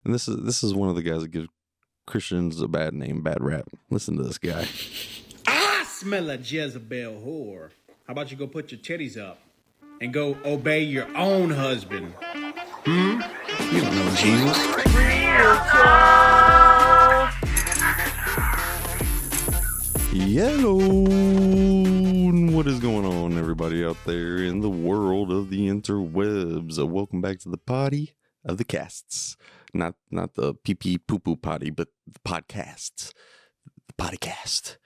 And this is one of the guys that gives Christians a bad name, bad rap. Listen to this guy. I smell a Jezebel whore. How about you go put your titties up and go obey your own husband? You don't know Jesus. Hello, what is going on, everybody out there in the world of the interwebs? Welcome back to the potty of the casts. Not the pee poo poo potty, but the podcasts. The podcast.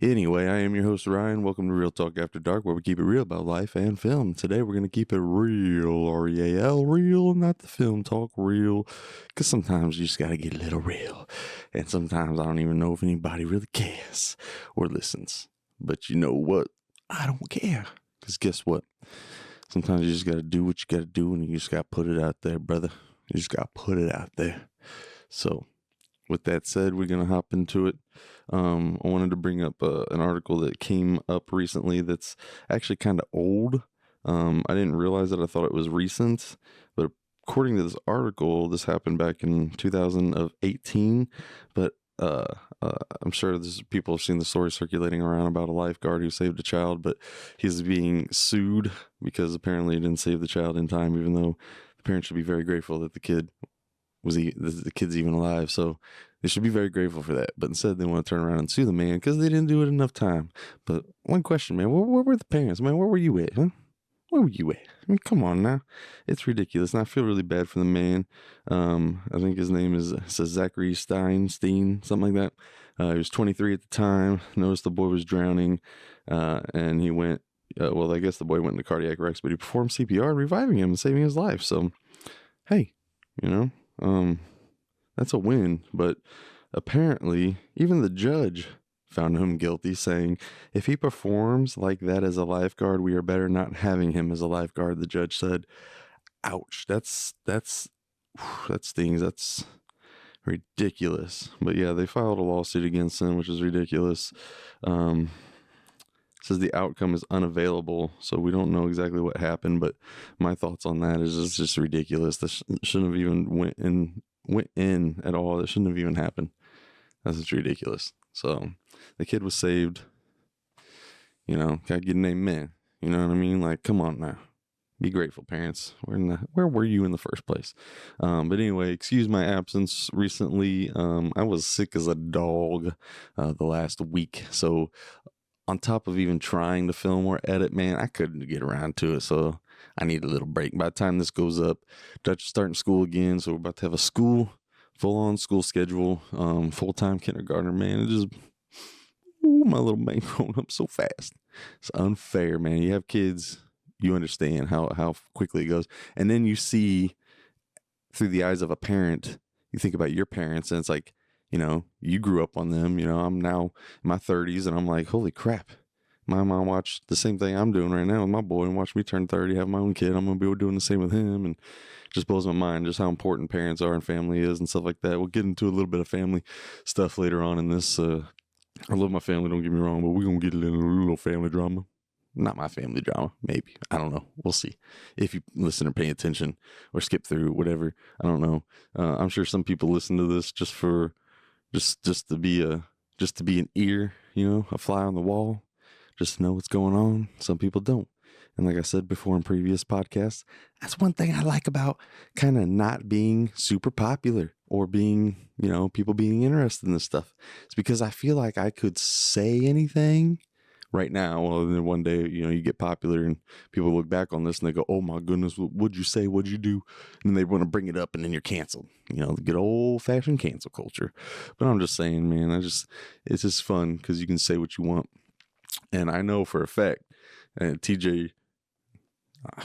Anyway, I am your host, Ryan. Welcome to Real Talk After Dark, where we keep it real about life and film. Today, we're going to keep it real, R-E-A-L, real, not the film talk, real, because sometimes you just got to get a little real, and sometimes I don't even know if anybody really cares or listens, but you know what? I don't care, because guess what? Sometimes you just got to do what you got to do, and you just got to put it out there, brother. You just got to put it out there. So, with that said, we're going to hop into it. I wanted to bring up an article that came up recently that's actually kind of old. I didn't realize it. I thought it was recent. But according to this article, this happened back in 2018. But I'm sure people have seen the story circulating around about a lifeguard who saved a child, but he's being sued because apparently he didn't save the child in time, even though the parents should be very grateful that the kid's even alive. So they should be very grateful for that. But instead, they want to turn around and sue the man because they didn't do it enough time. But one question, man, where were the parents, man? Where were you at, huh? Where were you at? I mean, come on now. It's ridiculous. And I feel really bad for the man. I think his name says Zachary Steen, something like that. He was 23 at the time. Noticed the boy was drowning. And he went, I guess the boy went into cardiac arrest, but he performed CPR, reviving him and saving his life. So, hey, that's a win, but apparently even the judge found him guilty, saying if he performs like that as a lifeguard, we are better not having him as a lifeguard. The judge said, ouch, that stings. That's ridiculous. But yeah, they filed a lawsuit against him, which is ridiculous. Says the outcome is unavailable, so we don't know exactly what happened, but my thoughts on that is it's just ridiculous. This shouldn't have even went in at all. It shouldn't have even happened. That's just ridiculous. So the kid was saved. Gotta get an amen. You know what I mean? Like, come on now. Be grateful, parents. Where were you in the first place? But anyway, excuse my absence recently. I was sick as a dog the last week, so on top of even trying to film or edit, man, I couldn't get around to it. So I need a little break. By the time this goes up, Dutch is starting school again. So we're about to have a full-on school schedule, full-time kindergartner, man. It just, my little man growing up so fast. It's unfair, man. You have kids, you understand how quickly it goes. And then you see through the eyes of a parent, you think about your parents, and it's like, you grew up on them. I'm now in my 30s, and I'm like, holy crap. My mom watched the same thing I'm doing right now with my boy and watched me turn 30, have my own kid. I'm going to be doing the same with him, and it just blows my mind just how important parents are and family is and stuff like that. We'll get into a little bit of family stuff later on in this. I love my family, don't get me wrong, but we're going to get a little family drama. Not my family drama, maybe. I don't know. We'll see. If you listen or pay attention or skip through, whatever. I don't know. I'm sure some people listen to this just to be an ear, a fly on the wall, just to know what's going on. Some people don't. And like I said before in previous podcasts, that's one thing I like about kind of not being super popular or being, people being interested in this stuff. It's because I feel like I could say anything right now. Well, then one day, you get popular and people look back on this and they go, oh my goodness, what'd you say? What'd you do? And they want to bring it up and then you're canceled. The good old fashioned cancel culture. But I'm just saying, man, it's just fun because you can say what you want. And I know for a fact, and TJ, I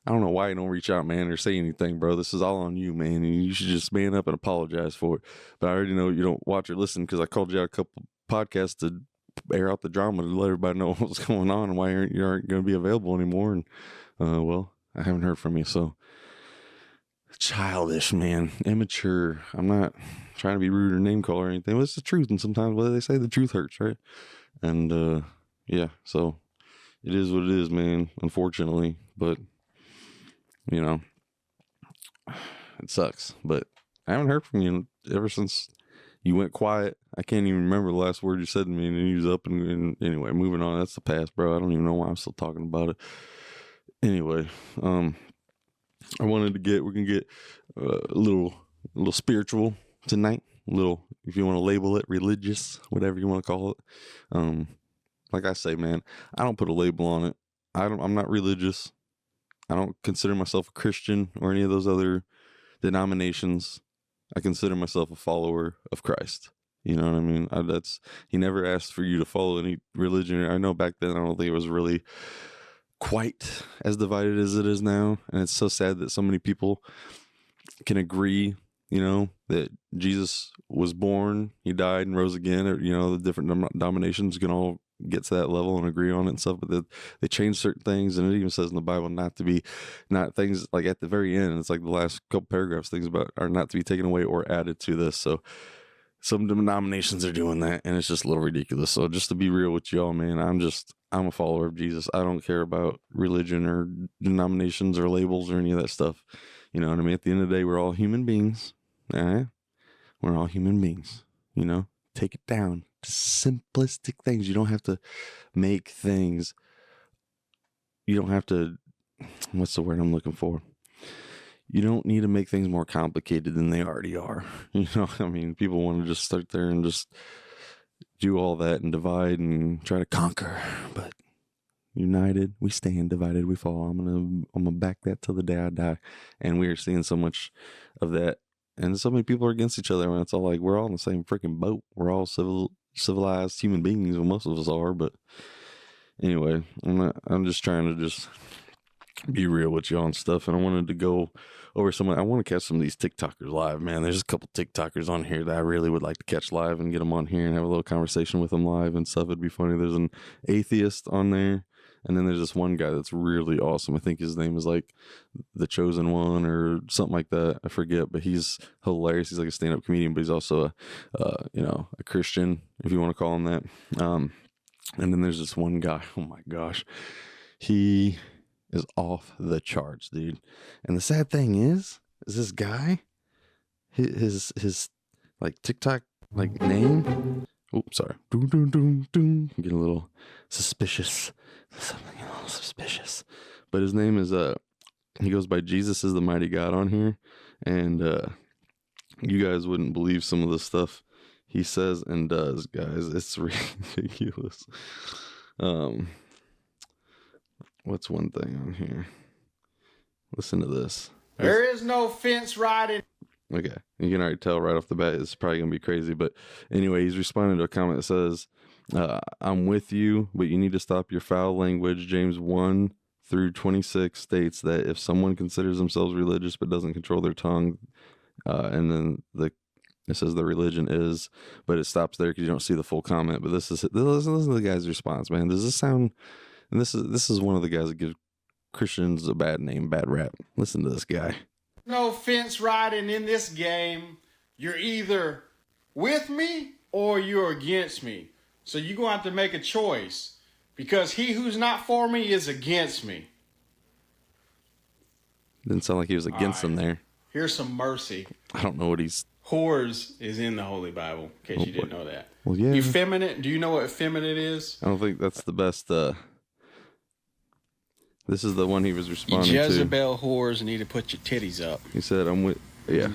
don't know why you don't reach out, man, or say anything, bro. This is all on you, man. And you should just man up and apologize for it. But I already know you don't watch or listen because I called you out a couple podcasts to air out the drama to let everybody know what's going on and why you aren't going to be available anymore. And, I haven't heard from you. So childish, man, immature. I'm not trying to be rude or name call or anything, but it's the truth. And sometimes what they say, the truth hurts, right? And, yeah, so it is what it is, man, unfortunately, but it sucks, but I haven't heard from you ever since you went quiet. I can't even remember the last word you said to me, and you was up and anyway, moving on. That's the past, bro. I don't even know why I'm still talking about it. Anyway, I wanted to we're gonna get a little spiritual tonight. A little, if you want to label it, religious, whatever you want to call it. Like I say, man, I don't put a label on it. I'm not religious. I don't consider myself a Christian or any of those other denominations. I consider myself a follower of Christ. You know what I mean? He never asked for you to follow any religion. I know back then, I don't think it was really quite as divided as it is now. And it's so sad that so many people can agree, you know, that Jesus was born, he died and rose again, or, you know, the different denominations can all get to that level and agree on it and stuff, but they change certain things, and it even says in the Bible not things like at the very end, it's like the last couple paragraphs, things about are not to be taken away or added to this. So some denominations are doing that, and it's just a little ridiculous. So just to be real with y'all, man, I'm a follower of Jesus. I don't care about religion or denominations or labels or any of that stuff. You know what I mean? At the end of the day, we're all human beings. All right? We're all human beings. You know? Take it down to simplistic things. You don't have to make things. You don't have to. What's the word I'm looking for? You don't need to make things more complicated than they already are. You know, I mean, people want to just start there and just do all that and divide and try to conquer. But united, we stand. Divided, we fall. I'm gonna back that till the day I die. And we are seeing so much of that. And so many people are against each other, and it's all like we're all in the same freaking boat. We're all civilized human beings, well, most of us are. But anyway, I'm just trying to just be real with y'all and stuff. And I wanted to go over I want to catch some of these TikTokers live, man. There's a couple TikTokers on here that I really would like to catch live and get them on here and have a little conversation with them live and stuff. It'd be funny. There's an atheist on there. And then there's this one guy that's really awesome. I think his name is like The Chosen One or something like that. I forget, but he's hilarious. He's like a stand-up comedian, but he's also a Christian, if you want to call him that. And then there's this one guy. Oh my gosh, he is off the charts, dude. And the sad thing is this guy, his like TikTok like name. Oops, sorry. Getting a little suspicious. Something a little suspicious. But his name is he goes by Jesus is the Mighty God on here. And you guys wouldn't believe some of the stuff he says and does, guys. It's ridiculous. What's one thing on here? Listen to this. There is no fence riding. Okay, you can already tell right off the bat it's probably going to be crazy. But anyway, he's responding to a comment that says, I'm with you, but you need to stop your foul language. James 1 through 26 states that if someone considers themselves religious but doesn't control their tongue, and then it says the religion is, but it stops there because you don't see the full comment. But listen to the guy's response, man. Does this sound... And this is one of the guys that gives Christians a bad name, bad rap. Listen to this guy. No fence riding in this game. You're either with me or you're against me. So you're going to have to make a choice, because he who's not for me is against me. Didn't sound like he was against them there. Here's some mercy. I don't know what he's... Whores is in the Holy Bible, in case you didn't know that. Well, yeah. Effeminate, do you know what effeminate is? I don't think that's the best... This is the one he was responding to. Jezebel whores need to put your titties up. He said, I'm with... Yeah.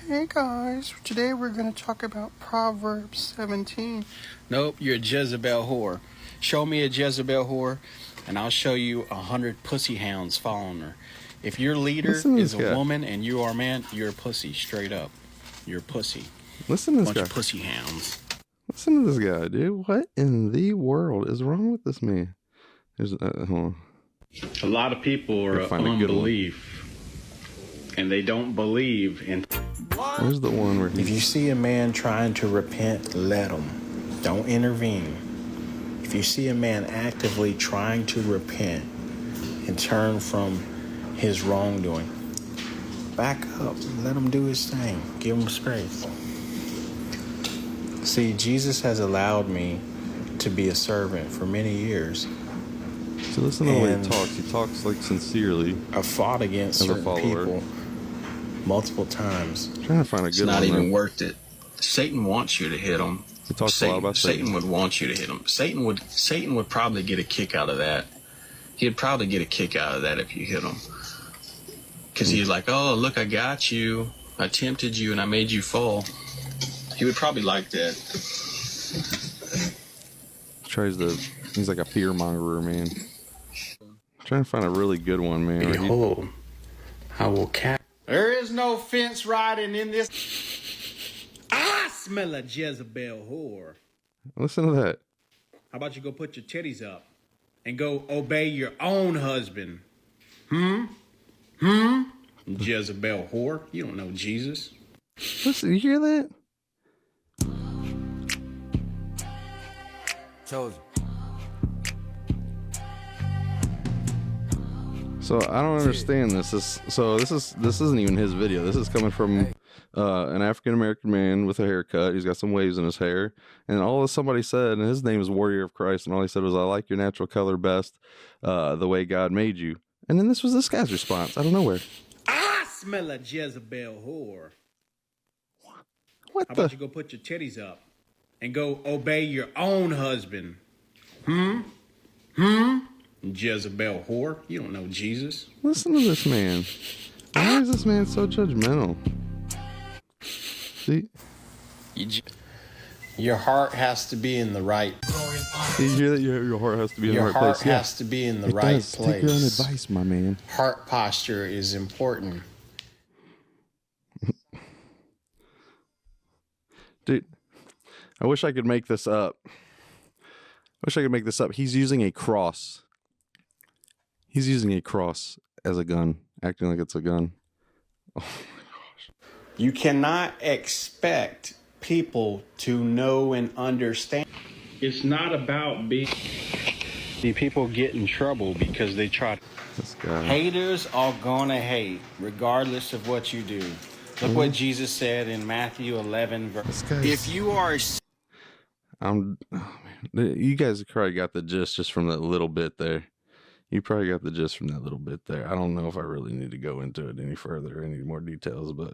Hey guys, today we're going to talk about Proverbs 17. Nope, you're a Jezebel whore. Show me a Jezebel whore, and I'll show you 100 pussy hounds following her. If your leader is a woman and you are a man, you're a pussy, straight up. You're a pussy. Listen to this guy. Bunch of pussy hounds. Listen to this guy, dude. What in the world is wrong with this man? Hold on. A lot of people are unbelief, and they don't believe in... Where's the one where If you see a man trying to repent, let him. Don't intervene. If you see a man actively trying to repent and turn from his wrongdoing, back up. Let him do his thing. Give him space. See, Jesus has allowed me to be a servant for many years. So listen to the way he talks. He talks like sincerely. I fought against certain people multiple times. I'm trying to find a It's good not one. even worth it. Satan wants you to hit him. He talks a lot about Satan would want you to hit him. Satan would probably get a kick out of that. He'd probably get a kick out of that if you hit him. Because he's like, oh, look, I got you. I tempted you and I made you fall. He would probably like that. He's like a fear mongerer, man. I'm trying to find a really good one, man. Behold, I will catch. There is no fence riding in this. I smell a Jezebel whore. Listen to that. How about you go put your titties up and go obey your own husband? Jezebel whore. You don't know Jesus. Listen, you hear that? Chosen. So I don't understand this. This isn't even his video. This is coming from an African American man with a haircut. He's got some waves in his hair, and all that somebody said, and his name is Warrior of Christ, and all he said was, "I like your natural color best, the way God made you." And then this was this guy's response out of nowhere. I smell a Jezebel whore. What How the? about you go put your titties up and go obey your own husband? Jezebel whore. You don't know Jesus. Listen to this man. Why is this man so judgmental? See, Your heart has to be in the right. you hear that? Your heart has to be in the right Your heart place. has to be in the It right does. place. Take your own advice, my man. Heart posture is important. Dude, I wish I could make this up. He's using a cross. He's using a cross as a gun, acting like it's a gun. Oh my gosh. You cannot expect people to know and understand. It's not about being. The people get in trouble because they try. This guy. Haters are gonna hate, regardless of what you do. Look what Jesus said in Matthew 11. If you are. Oh man, you guys probably got the gist just from that little bit there. I don't know if I really need to go into it any further, any more details, but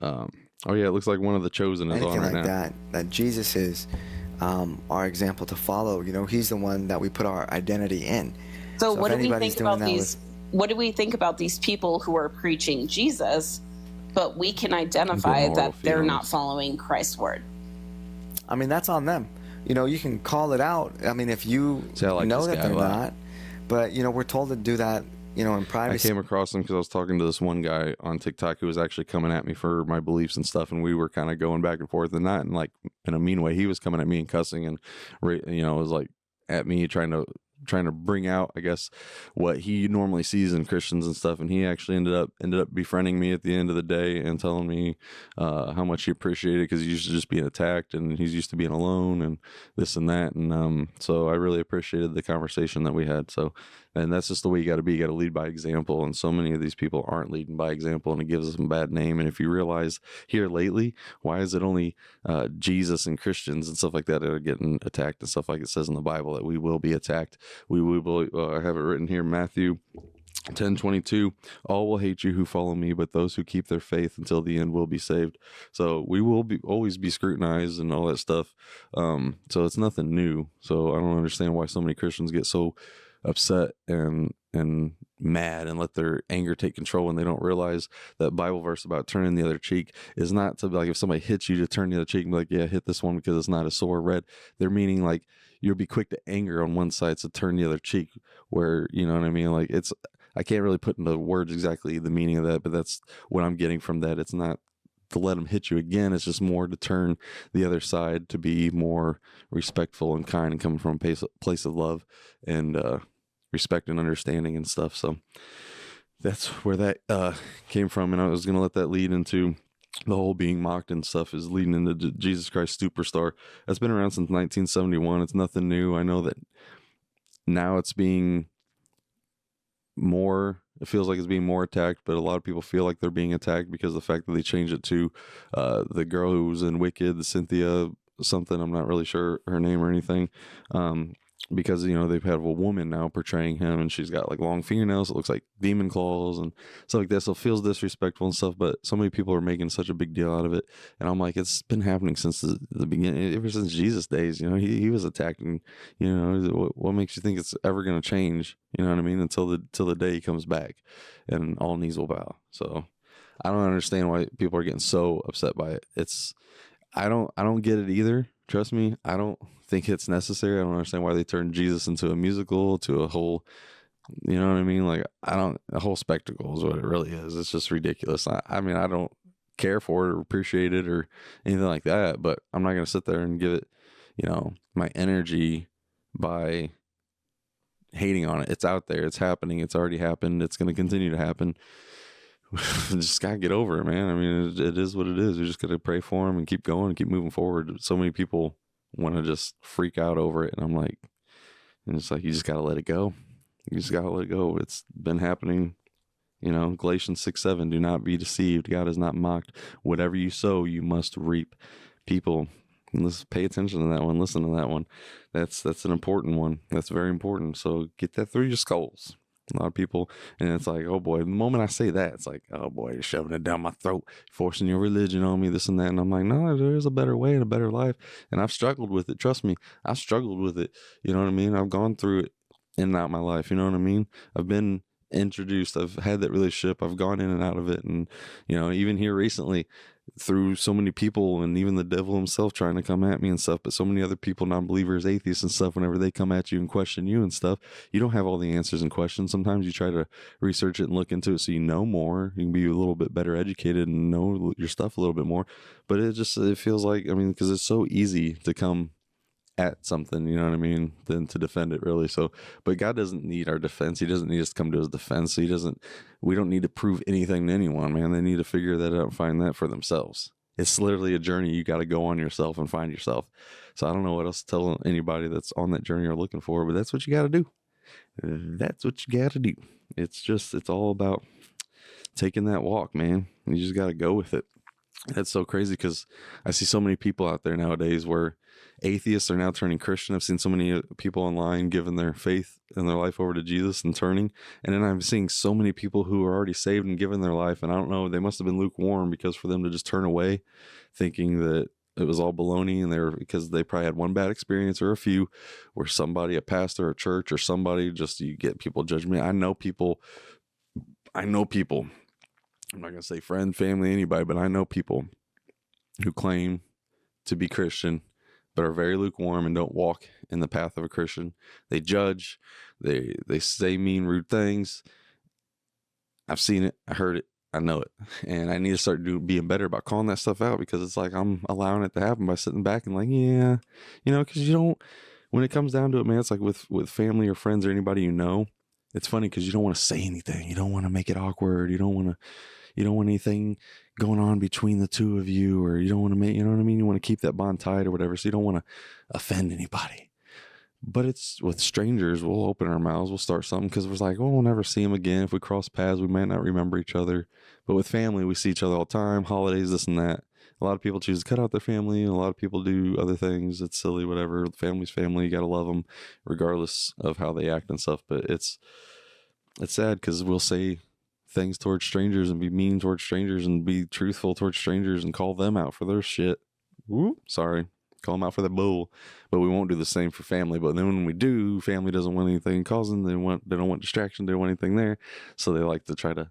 oh yeah, it looks like one of the chosen is Anything on right like now. that Jesus is our example to follow. You know, he's the one that we put our identity in. So what if do we anybody's think doing about that these? What do we think about these people who are preaching Jesus, but we can identify that they're not following Christ's word? I mean, that's on them. You know, you can call it out. I mean, if you know that they're not, but you know, we're told to do that, you know, in privacy. I came across him because I was talking to this one guy on TikTok who was actually coming at me for my beliefs and stuff, and we were kind of going back and forth, and not in like in a mean way. He was coming at me and cussing, and you know, it was like at me trying to bring out, I guess, what he normally sees in Christians and stuff. And he actually ended up befriending me at the end of the day and telling me how much he appreciated it because he's used to just being attacked and he's used to being alone and this and that. And so I really appreciated the conversation that we had. So, and that's just the way you got to be. You got to lead by example. And so many of these people aren't leading by example, and it gives them a bad name. And if you realize here lately, why is it only Jesus and Christians and stuff like that are getting attacked and stuff like it says in the Bible that we will be attacked? We will. I have it written here, Matthew 10:22. All will hate you who follow me, but those who keep their faith until the end will be saved. So we will always be scrutinized and all that stuff. So it's nothing new. So I don't understand why so many Christians get so upset and mad and let their anger take control when they don't realize that Bible verse about turning the other cheek is not to, like, if somebody hits you, to turn the other cheek and be like, yeah, hit this one because it's not a sore red. They're meaning like you'll be quick to anger on one side, so turn the other cheek, where, you know what I mean? Like, it's, I can't really put into words exactly the meaning of that, but that's what I'm getting from that. It's not to let them hit you again. It's just more to turn the other side, to be more respectful and kind and coming from a place of love and respect and understanding and stuff. So that's where that came from. And I was going to let that lead into the whole being mocked and stuff, is leading into Jesus Christ Superstar. That's been around since 1971. It's nothing new. I know that now it's being more, it feels like it's being more attacked, but a lot of people feel like they're being attacked because of the fact that they changed it to the girl who was in Wicked, Cynthia something, I'm not really sure her name or anything. because they've had a woman now portraying him, and she's got like long fingernails, it looks like demon claws and stuff like that, so it feels disrespectful and stuff. But so many people are making such a big deal out of it, and I'm like, it's been happening since the beginning, ever since Jesus days. He was attacking. What makes you think it's ever going to change? You know what I mean? Until the day he comes back and all knees will bow. So I don't understand why people are getting so upset by it. I don't get it either. Trust me, I don't think it's necessary. I don't understand why they turned Jesus into a musical, to a whole, you know what I mean? Like, a whole spectacle is what it really is. It's just ridiculous. I mean, I don't care for it or appreciate it or anything like that, but I'm not going to sit there and give it, my energy by hating on it. It's out there. It's happening. It's already happened. It's going to continue to happen. Just gotta get over it, man. I mean, it is what it is. We just gotta pray for him and keep going and keep moving forward. So many people want to just freak out over it, and I'm like, and it's like, you just gotta let it go. You just gotta let it go. It's been happening. Galatians 6:7. Do not be deceived. God is not mocked. Whatever you sow, you must reap. People, let's pay attention to that one. Listen to that one. That's an important one. That's very important. So get that through your skulls. A lot of people, and it's like, oh boy, the moment I say that, it's like, oh boy, you're shoving it down my throat, forcing your religion on me, this and that. And I'm like, no, there's a better way and a better life. And I've struggled with it. Trust me, I've struggled with it. You know what I mean? I've gone through it in and out my life. You know what I mean? I've been introduced. I've had that relationship. I've gone in and out of it. And, even here recently, through so many people, and even the devil himself trying to come at me and stuff, but so many other people, non-believers, atheists and stuff, whenever they come at you and question you and stuff, you don't have all the answers and questions. Sometimes you try to research it and look into it so you know more. You can be a little bit better educated and know your stuff a little bit more. But it feels like, because it's so easy to come at something, you know what I mean, than to defend it, really. So, but God doesn't need our defense. He doesn't need us to come to his defense. We don't need to prove anything to anyone, man. They need to figure that out and find that for themselves. It's literally a journey you got to go on yourself and find yourself. So I don't know what else to tell anybody that's on that journey or looking for, but that's what you got to do. That's what you got to do. It's all about taking that walk, man. You just got to go with it. That's so crazy, because I see so many people out there nowadays where atheists are now turning Christian. I've seen so many people online giving their faith and their life over to Jesus and turning. And then I'm seeing so many people who are already saved and giving their life. And I don't know, they must have been lukewarm, because for them to just turn away thinking that it was all baloney, and because they probably had one bad experience or a few where somebody, a pastor, a church, or somebody, just, you get people judging me. I know people. I'm not going to say friend, family, anybody, but I know people who claim to be Christian but are very lukewarm and don't walk in the path of a Christian. They judge, they say mean, rude things. I've seen it, I heard it, I know it, and I need to start being better about calling that stuff out, because it's like I'm allowing it to happen by sitting back and like, yeah, because you don't, when it comes down to it, man, it's like with family or friends or anybody it's funny because you don't want to say anything. You don't want to make it awkward. You don't want anything going on between the two of you, or you don't want to make, you know what I mean? You want to keep that bond tight or whatever. So you don't want to offend anybody. But it's with strangers, we'll open our mouths, we'll start something, because we're like, well, we'll never see them again. If we cross paths, we might not remember each other. But with family, we see each other all the time, holidays, this and that. A lot of people choose to cut out their family, and a lot of people do other things. It's silly, whatever. Family's family. You got to love them regardless of how they act and stuff. But it's sad, because we'll say things towards strangers and be mean towards strangers and be truthful towards strangers and call them out for their shit. Whoop, sorry. Call them out for the bull. But we won't do the same for family. But then when we do, family doesn't want anything causing. They don't want distraction. They don't want anything there. So they like to try to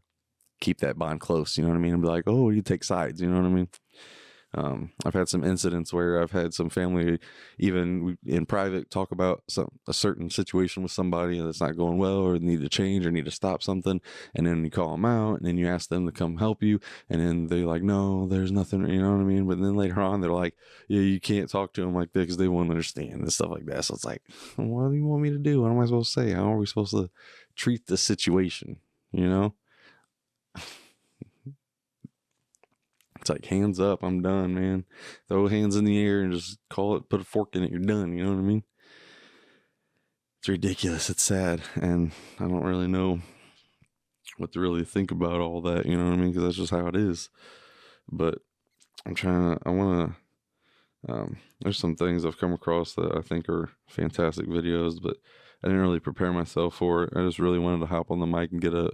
keep that bond close, you know what I mean? And be like, oh, you take sides, you know what I mean? I've had some incidents where I've had some family, even in private, talk about a certain situation with somebody that's not going well, or need to change, or need to stop something. And then you call them out, and then you ask them to come help you. And then they're like, no, there's nothing, you know what I mean? But then later on, they're like, yeah, you can't talk to them like that because they won't understand and stuff like that. So it's like, what do you want me to do? What am I supposed to say? How are we supposed to treat the situation? You know? It's like, hands up, I'm done, man. Throw hands in the air and just call it, put a fork in it, you're done, you know what I mean? It's ridiculous, it's sad, and I don't really know what to really think about all that, you know what I mean? Because that's just how it is. But I want to There's some things I've come across that I think are fantastic videos, but I didn't really prepare myself for it. I just really wanted to hop on the mic and get a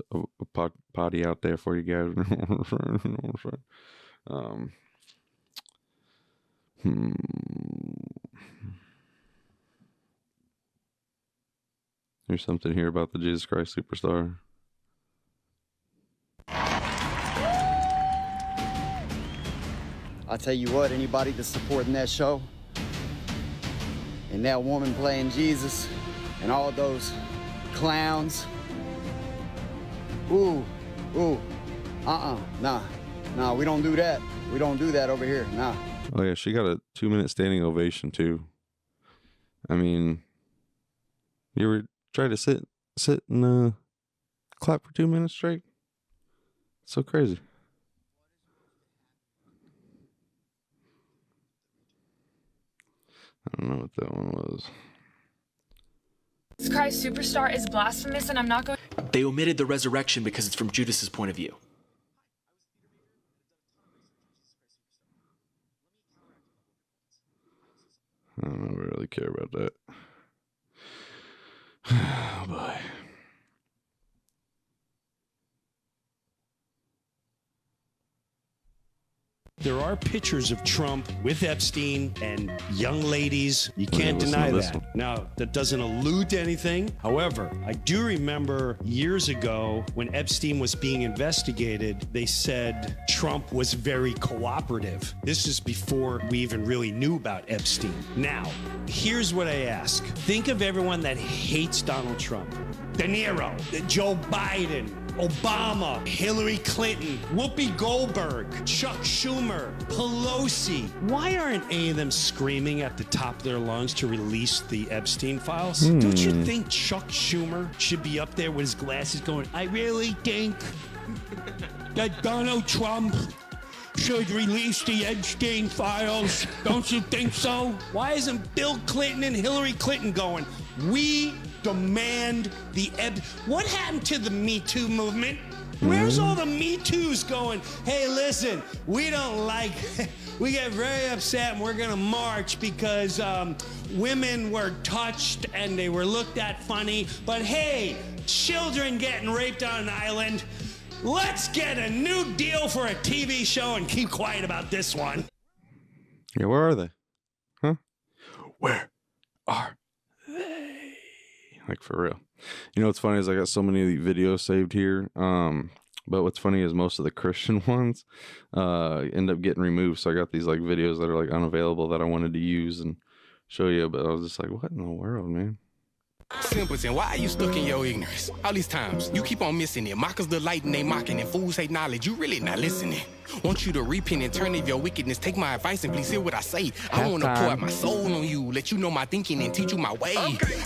potty out there for you guys. There's something here about the Jesus Christ Superstar. I tell you what, anybody that's supporting that show and that woman playing Jesus and all those clowns, nah, we don't do that. We don't do that over here, nah. Oh yeah, she got a 2-minute standing ovation too. I mean, you ever try to sit and clap for 2 minutes straight? It's so crazy. I don't know what that one was. Jesus Christ Superstar is blasphemous, and I'm not going. They omitted the resurrection because it's from Judas's point of view. I don't really care about that. Oh boy. There are pictures of Trump with Epstein and young ladies. You can't deny that. Now, that doesn't allude to anything. However, I do remember years ago when Epstein was being investigated, they said Trump was very cooperative. This is before we even really knew about Epstein. Now, here's what I ask. Think of everyone that hates Donald Trump. De Niro, Joe Biden, Obama, Hillary Clinton, Whoopi Goldberg, Chuck Schumer, Pelosi. Why aren't any of them screaming at the top of their lungs to release the Epstein files? Don't you think Chuck Schumer should be up there with his glasses going, I really think that Donald Trump should release the Epstein files? Don't you think so? Why isn't Bill Clinton and Hillary Clinton going, we demand the What happened to the Me Too movement? Where's all the Me Too's going, hey, listen, we don't like, we get very upset and we're going to march because women were touched and they were looked at funny, but hey, children getting raped on an island, let's get a new deal for a TV show and keep quiet about this one. Yeah, where are they? Huh? Where are they? Like, for real. You know what's funny is I got so many videos saved here. But what's funny is most of the Christian ones end up getting removed. So I got these like videos that are like unavailable that I wanted to use and show you. But I was just like, what in the world, man? Simpleton, why are you stuck in your ignorance? All these times, you keep on missing it. Mockers delight and they mocking, and fools hate knowledge. You really not listening. Want you to repent and turn of your wickedness. Take my advice and please hear what I say. I want to pour out my soul on you, let you know my thinking and teach you my way.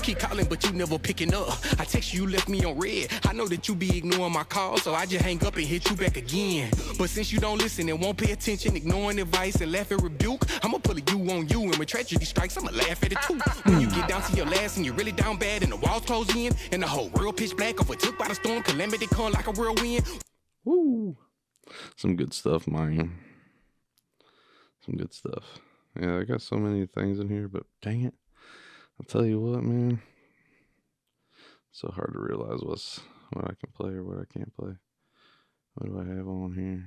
Keep calling, but you never picking up. I text you left me on red. I know that you be ignoring my calls, so I just hang up and hit you back again. But since you don't listen and won't pay attention, ignoring advice and laugh and rebuke, I'ma pull a you on you, and when tragedy strikes, I'ma laugh at it too. When you get down to your last and you're really down bad and the walls close in and the whole world pitch black, overtook by the storm, calamity come like a whirlwind. Woo! Some good stuff, man. Some good stuff. Yeah, I got so many things in here, but dang it. I'll tell you what, man. It's so hard to realize what I can play or what I can't play. What do I have on here?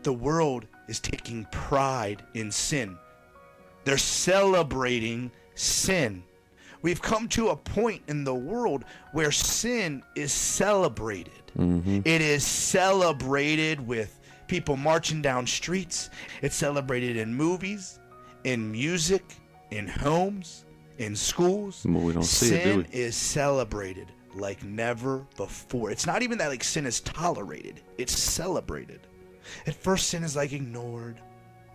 The world is taking pride in sin. They're celebrating sin. We've come to a point in the world where sin is celebrated. It is celebrated with people marching down streets. It's celebrated in movies, in music, in homes, in schools. Well, we don't see it, do we? Sin is celebrated like never before. It's not even that like sin is tolerated. It's celebrated. At first, sin is like ignored,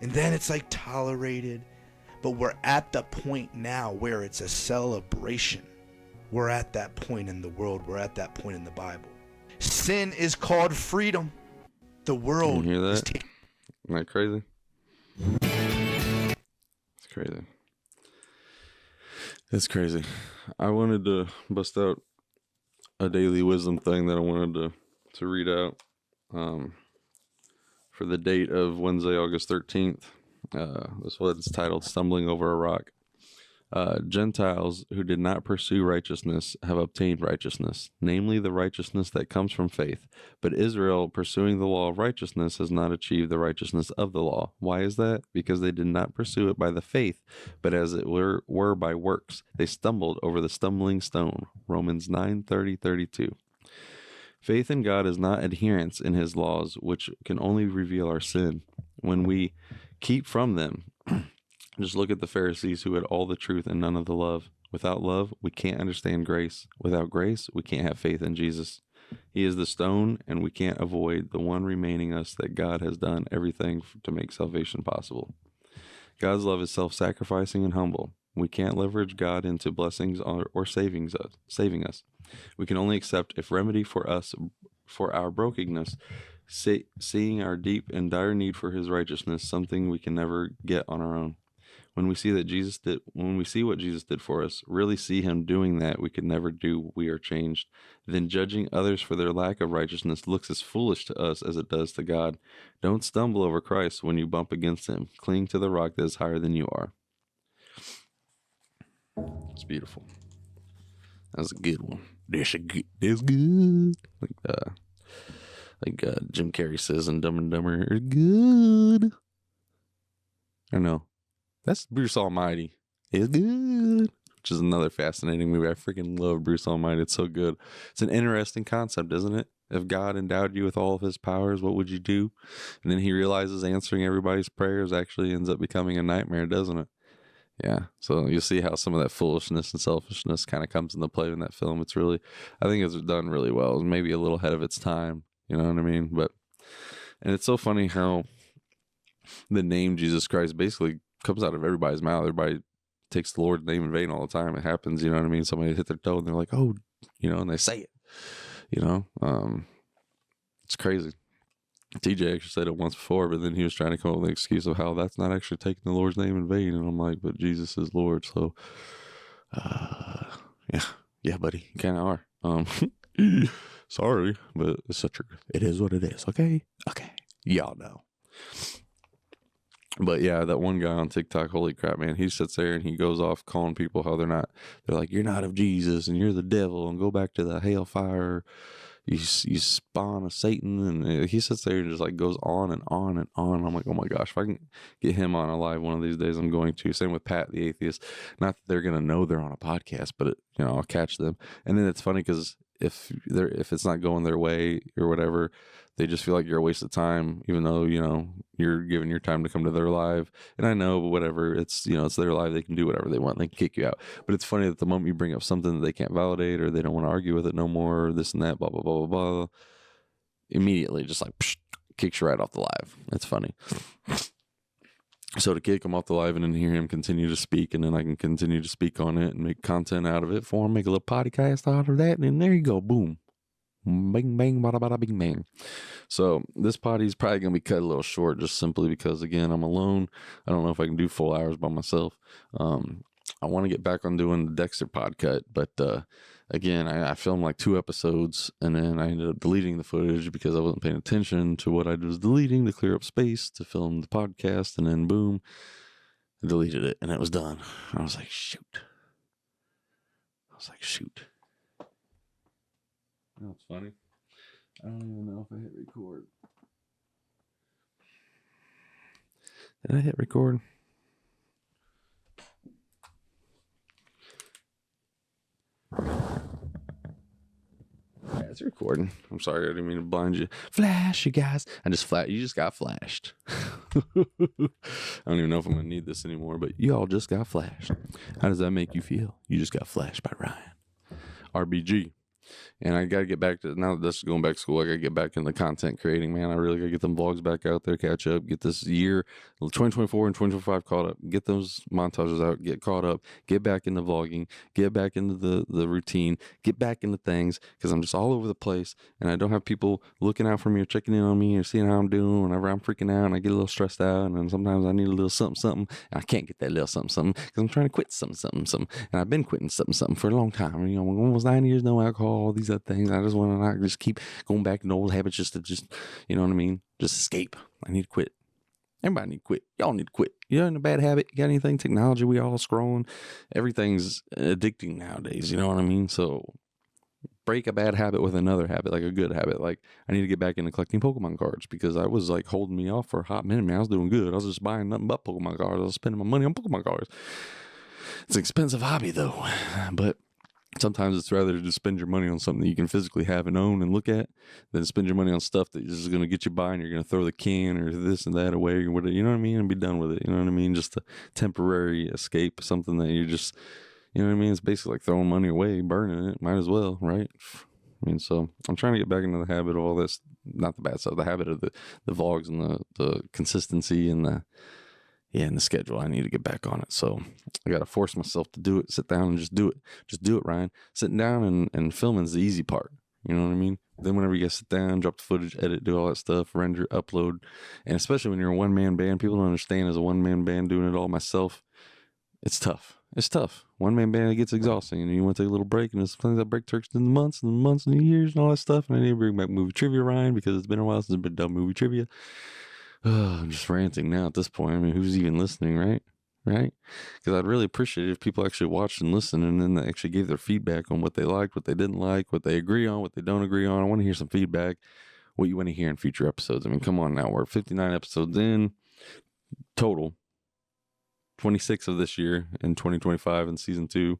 and then it's like tolerated. But we're at the point now where it's a celebration. We're at that point in the world. We're at that point in the Bible. Sin is called freedom. The world you hear that? is taking. Isn't that crazy? It's crazy. It's crazy. I wanted to bust out a daily wisdom thing that I wanted to to read out for the date of Wednesday, August 13th. This one's titled Stumbling Over a Rock. Gentiles who did not pursue righteousness have obtained righteousness, namely the righteousness that comes from faith. But Israel, pursuing the law of righteousness, has not achieved the righteousness of the law. Why is that? Because they did not pursue it by the faith, but as it were by works. They stumbled over the stumbling stone. Romans 9:30-32. Faith in God is not adherence in his laws, which can only reveal our sin. When we keep from them, just look at the Pharisees who had all the truth and none of the love. Without love, we can't understand grace. Without grace, we can't have faith in Jesus. He is the stone, and we can't avoid the one remaining us that God has done everything to make salvation possible. God's love is self-sacrificing and humble. We can't leverage God into blessings or saving us. We can only accept if remedy for us, for our brokenness, seeing our deep and dire need for his righteousness, something we can never get on our own. When we see what Jesus did for us, really see him doing that we could never do, we are changed. Then judging others for their lack of righteousness looks as foolish to us as it does to God. Don't stumble over Christ when you bump against him. Cling to the rock that is higher than you are. It's beautiful. That's a good one. That's good. Like Jim Carrey says in Dumb and Dumber, good. I know. That's Bruce Almighty. It's good. Which is another fascinating movie. I freaking love Bruce Almighty. It's so good. It's an interesting concept, isn't it? If God endowed you with all of his powers, what would you do? And then he realizes answering everybody's prayers actually ends up becoming a nightmare, doesn't it? Yeah. So you'll see how some of that foolishness and selfishness kind of comes into play in that film. It's really, I think it's done really well. It's maybe a little ahead of its time. You know what I mean? And it's so funny how the name Jesus Christ basically comes out of everybody's mouth. Everybody takes the Lord's name in vain all the time. It happens, you know what I mean? Somebody hit their toe and they're like, oh, you know, and they say it, you know? It's crazy. TJ actually said it once before, but then he was trying to come up with an excuse of how that's not actually taking the Lord's name in vain. And I'm like, but Jesus is Lord. So, yeah, buddy, you kind of are. Sorry, but it's the truth. It is what it is. Okay. Y'all know. But yeah, that one guy on TikTok, holy crap, man, he sits there and he goes off calling people how they're like, you're not of Jesus and you're the devil and go back to the hellfire. You spawn of Satan. And he sits there and just like goes on and on and on. I'm like, oh my gosh, if I can get him on a live one of these days, I'm going to. Same with Pat, the atheist. Not that they're going to know they're on a podcast, but I'll catch them. And then it's funny because if it's not going their way or whatever, they just feel like you're a waste of time, even though, you're giving your time to come to their live. And I know, but whatever, it's their live. They can do whatever they want. They can kick you out. But it's funny that the moment you bring up something that they can't validate or they don't want to argue with it no more, or this and that, blah, blah, blah, blah, blah, immediately just like kicks you right off the live. It's funny. So to kick him off the live and then hear him continue to speak, and then I can continue to speak on it and make content out of it for him, make a little podcast out of that, and then there you go, boom. Bing, bang, bada, bada, bing, bang. So this potty's probably going to be cut a little short just simply because, again, I'm alone. I don't know if I can do full hours by myself. I want to get back on doing the Dexter podcast, but again, I filmed like 2 episodes, and then I ended up deleting the footage because I wasn't paying attention to what I was deleting to clear up space to film the podcast, and then boom, I deleted it, and it was done. I was like, shoot. You know what's funny? I don't even know if I hit record. Did I hit record? Yeah, it's recording. I'm sorry, I didn't mean to blind you. Flash, you guys. You just got flashed. I don't even know if I'm going to need this anymore, but you all just got flashed. How does that make you feel? You just got flashed by Ryan. RBG. And I got to get back to, now that this is going back to school, I got to get back into content creating, man. I really got to get them vlogs back out there, catch up, get this year, 2024 and 2025 caught up, get those montages out, get caught up, get back into vlogging, get back into the routine, get back into things, because I'm just all over the place, and I don't have people looking out for me or checking in on me or seeing how I'm doing. Whenever I'm freaking out and I get a little stressed out, and then sometimes I need a little something, and I can't get that little something because I'm trying to quit something. And I've been quitting something for a long time. I'm almost 9 years, no alcohol. all these other things. I just want to not just keep going back to old habits just, you know what I mean? Just escape. I need to quit. Everybody need to quit. Y'all need to quit. You're in a bad habit. You got anything? Technology, we all scrolling. Everything's addicting nowadays. You know what I mean? So break a bad habit with another habit, like a good habit. Like I need to get back into collecting Pokemon cards because I was like holding me off for a hot minute, man. I was doing good. I was just buying nothing but Pokemon cards. I was spending my money on Pokemon cards. It's an expensive hobby though, but sometimes it's rather to spend your money on something that you can physically have and own and look at than spend your money on stuff that is going to get you by and you're going to throw the can or this and that away or whatever, you know what I mean? And be done with it. You know what I mean? Just a temporary escape, something that you just, you know what I mean? It's basically like throwing money away, burning it. Might as well, right? I mean, so I'm trying to get back into the habit of all this, not the bad stuff, the habit of the vlogs and the consistency and the schedule. I need to get back on it. So I got to force myself to do it, sit down and just do it. Just do it, Ryan. Sitting down and filming is the easy part. You know what I mean? Then whenever you guys sit down, drop the footage, edit, do all that stuff, render, upload. And especially when you're a one-man band, people don't understand as a one-man band doing it all myself. It's tough. It's tough. One-man band, it gets exhausting. And you want to take a little break. And there's things that break turks in the months and the years and all that stuff. And I need to bring back movie trivia, Ryan, because it's been a while since I've been done movie trivia. I'm just ranting now at this point. I mean, who's even listening, right? Because I'd really appreciate it if people actually watched and listened and then they actually gave their feedback on what they liked, what they didn't like, what they agree on, what they don't agree on. I want to hear some feedback, what you want to hear in future episodes. I mean, come on now. We're 59 episodes in total, 26 of this year in 2025 in season 2.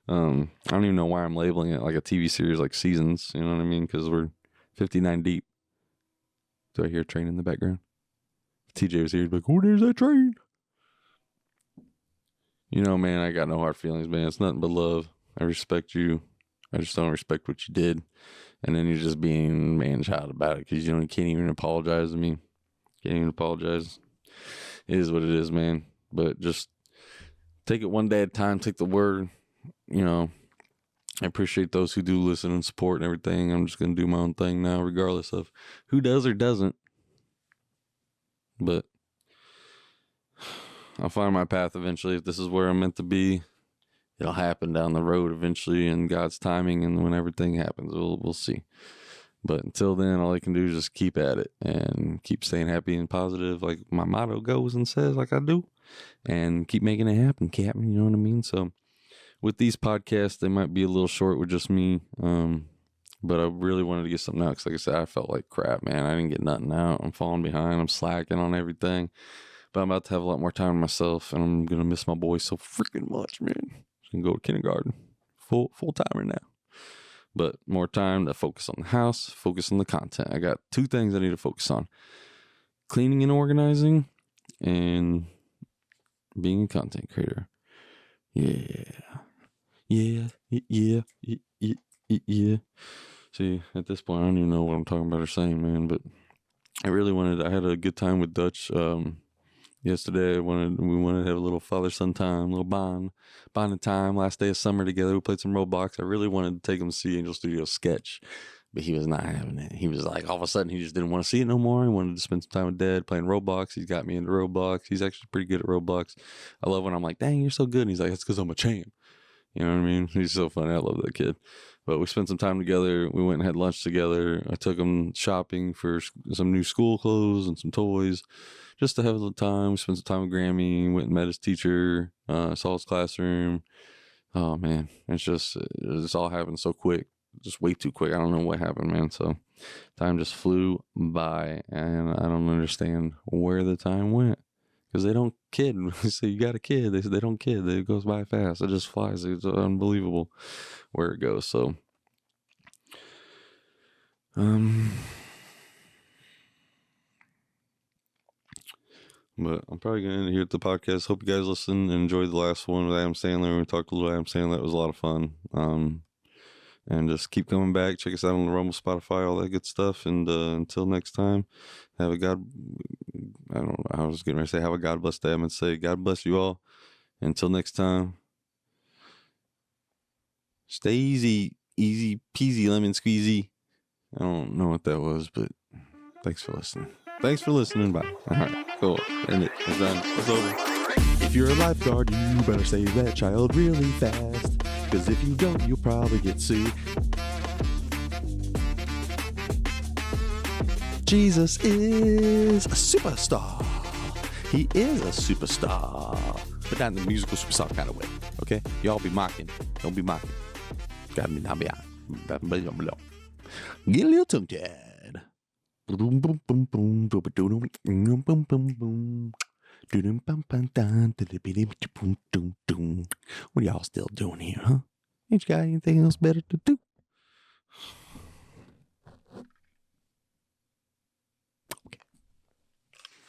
I don't even know why I'm labeling it like a TV series like seasons. You know what I mean? Because we're 59 deep. Do I hear a train in the background? TJ was here, he'd be like, oh, there's that train. You know, man, I got no hard feelings, man. It's nothing but love. I respect you. I just don't respect what you did. And then you're just being man-child about it because you can't even apologize to me. Can't even apologize. It is what it is, man. But just take it one day at a time. Take the word. You know, I appreciate those who do listen and support and everything. I'm just going to do my own thing now, regardless of who does or doesn't. But I'll find my path eventually. If this is where I'm meant to be, it'll happen down the road eventually in God's timing. And when everything happens, we'll see. But until then, all I can do is just keep at it and keep staying happy and positive, like my motto goes and says, like I do, and keep making it happen, Captain. You know what I mean? So with these podcasts, they might be a little short with just me. But I really wanted to get something out because, like I said, I felt like crap, man. I didn't get nothing out. I'm falling behind. I'm slacking on everything. But I'm about to have a lot more time to myself, and I'm going to miss my boys so freaking much, man. I'm going to go to kindergarten. Full-timer now. But more time to focus on the house, focus on the content. I got 2 things I need to focus on. Cleaning and organizing, and being a content creator. Yeah. See, at this point, I don't even know what I'm talking about or saying, man. But I had a good time with Dutch yesterday. We wanted to have a little father-son time, a little bonding time. Last day of summer together, we played some Roblox. I really wanted to take him to see Angel Studios Sketch, but he was not having it. He was like, all of a sudden, he just didn't want to see it no more. He wanted to spend some time with Dad playing Roblox. He's got me into Roblox. He's actually pretty good at Roblox. I love when I'm like, dang, you're so good. And he's like, it's because I'm a champ. You know what I mean? He's so funny. I love that kid. But we spent some time together. We went and had lunch together. I took him shopping for some new school clothes and some toys just to have a little time. We spent some time with Grammy, went and met his teacher, saw his classroom. Oh, man. It's all happened so quick. Just way too quick. I don't know what happened, man. So time just flew by, and I don't understand where the time went. Because they don't kid. They say you got a kid. They say they don't kid. It goes by fast. It just flies. It's unbelievable where it goes. So, but I'm probably going to end it here at the podcast. Hope you guys listen and enjoyed the last one with Adam Sandler. We talked a little Adam Sandler. That was a lot of fun. And just keep coming back. Check us out on the Rumble, Spotify, all that good stuff. And until next time, have a God bless day. I'm going to say God bless you all. Until next time, stay easy peasy lemon squeezy. I don't know what that was, but thanks for listening. Bye. All right, cool. End it. It's done. It's over. If you're a lifeguard, you better save that child really fast. Because if you don't, you'll probably get sued. Jesus is a superstar. He is a superstar. But not in the musical superstar kind of way. Okay? Y'all be mocking. Don't be mocking. Get a little tongue tied. What are y'all still doing here, huh? Ain't you got anything else better to do?